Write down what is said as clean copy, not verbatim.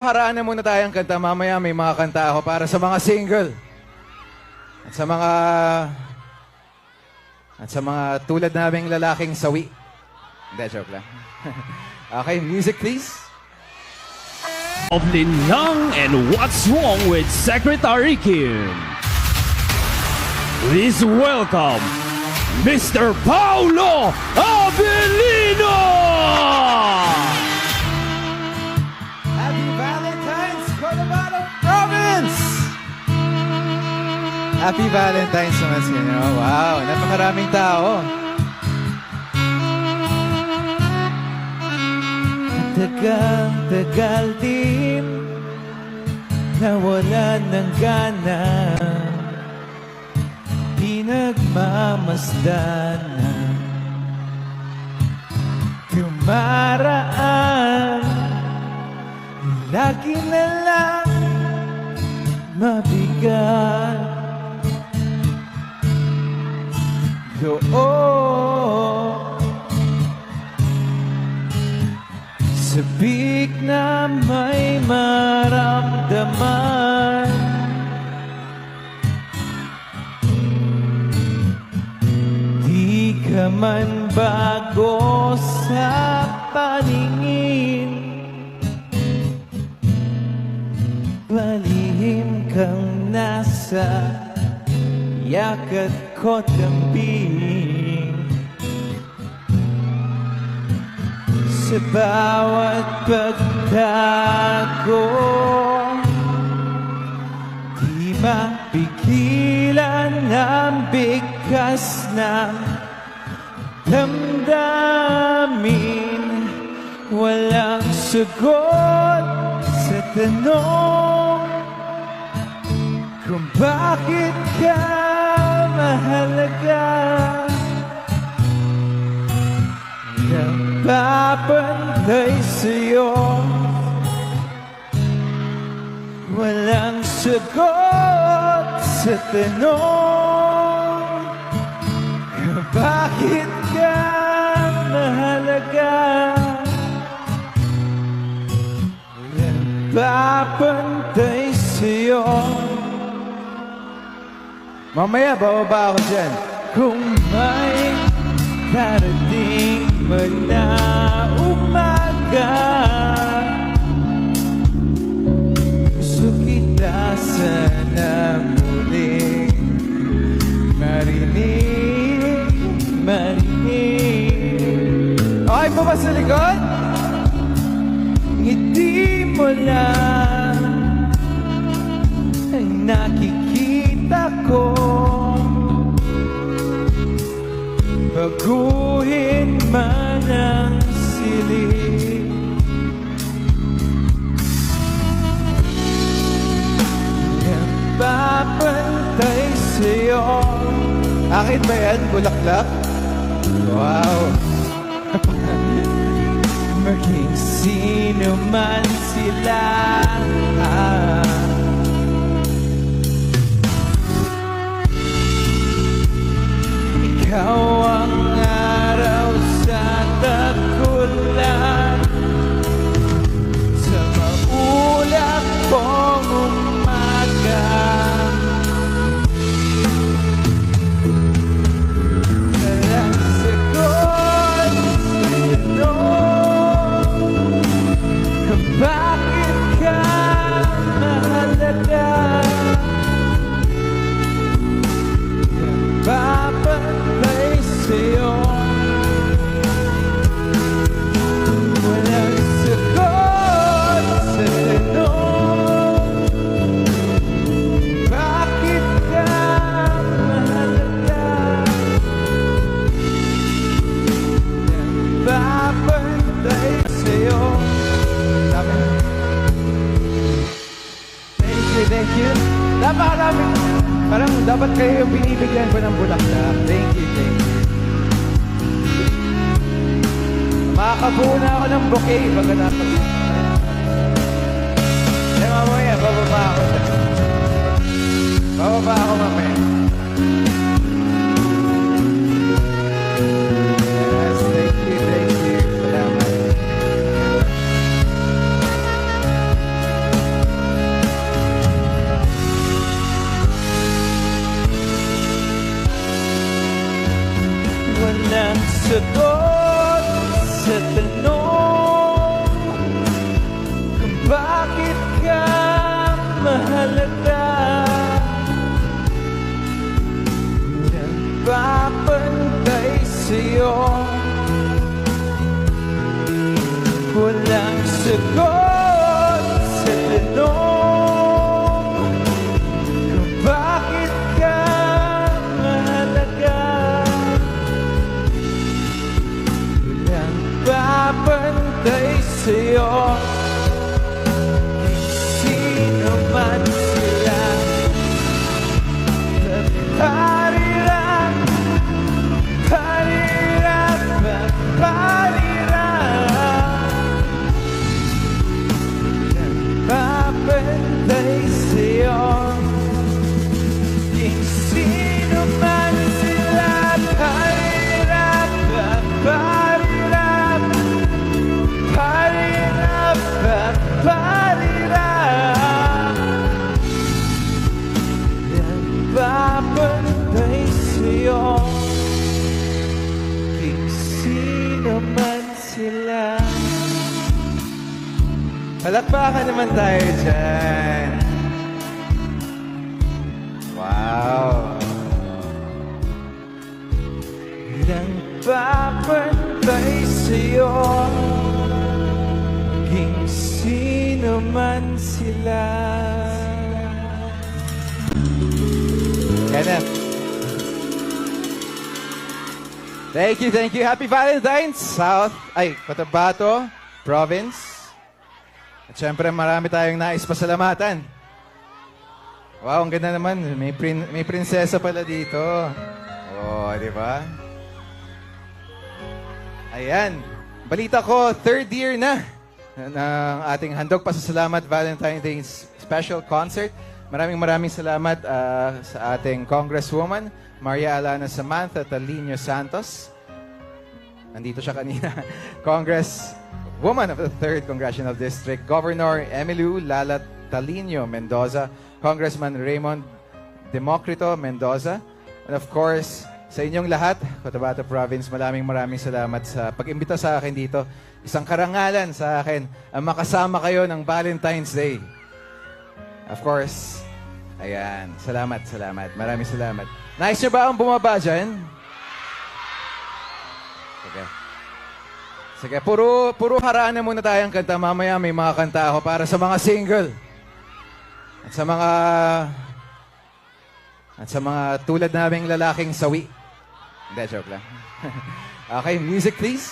Haraan na muna tayong kanta. Mamaya may mga kanta ako para sa mga single. At sa mga tulad naming lalaking sawi. Hindi, joke lang. Okay, music please. Of Lin Yang and What's Wrong with Secretary Kim. Please welcome Mr. Paulo Avellino! Happy Valentine's, Cotabato Province! Happy Valentine's naman sa inyo. Wow, napakaraming tao. Tagal din nawalan ng gana, pinagmamasdan na dumaraan, lagi na lang mabigat loob. Sabik na may maramdaman, di ka man bago sa paningin, malihim kang nasa yakat ko't lambing. Sa bawat pagtago, di mapigilan ang bigkas ng damdamin. Walang sagot sa tanong kung bakit ka mahalaga. Papantay sa'yo, walang sagot sa tanong kung bakit ka mahalaga. Walang papantay sa'yo. Mamaya bababa ako dyan. Kung may darating man na umaga, gusto kita sana muling marinig. Okay po ba sa likod? Ngiti mo lang ay nakikita ko, baguhin man ang silid. Nagpapantay sa'yo. Akin ba yan? Bulaklak? Wow! Maging sino man sila, ikaw ang araw sa tagulan, sa maulap kong umaga. Walang sagot sa tanong kung bakit ka mahalaga. Papantay sa'yo, walang sagot sa tanong bakit ka mahalaga. Papantay sa'yo. Thank you. Napakarami. Parang dapat kayo yung binibigyan ko ng bulaklak. Thank you. Makakabuo na ako ng bouquet pagkatapos. Eh, mamaya, bababa ako. Bababa ako mamaya. Yes, thank you. Salamat. sagot sa tanong kung bakit ka mahalaga. Nagpapantay sa'yo, walang sagot sa tanong kung bakit ka mahalaga. Walang papantay sa'yo, sino man sila. Pariran, pariran, pariran. Papantay sa'yo, sino man sila. Pariran, pariran, pariran, pariran. Papantay sa'yo, sino man sila. Palakpakan naman tayo dyan. Wow. Ilang papantay sa'yo, sino man sila. Kenneth. Thank you. Happy Valentine's, Cotabato Province. At syempre, marami tayong nais pasalamatan. Wow, ang ganda naman. May prinsesa pala dito. Oh, di ba? Ayan. Balita ko, third year na ng ating Handog Pasasalamat Valentine's Day Special Concert. Maraming salamat sa ating Congresswoman, Maria Alana Samantha Talino Santos. Nandito siya kanina. Congresswoman of the 3rd Congressional District, Governor Emilio Lala Talino Mendoza, Congressman Raymond Democrito Mendoza, and of course, sa inyong lahat, Cotabato Province, maraming salamat sa pag-imbita sa akin dito. Isang karangalan sa akin ang makasama kayo ng Valentine's Day. Of course, ayan, salamat. Maraming salamat. Nice nyo ba ang bumaba dyan? Sige, puro haraan na muna tayong kanta. Mamaya may mga kanta ako para sa mga single. At sa mga tulad naming lalaking sawi. Hindi, joke lang. Okay, music please.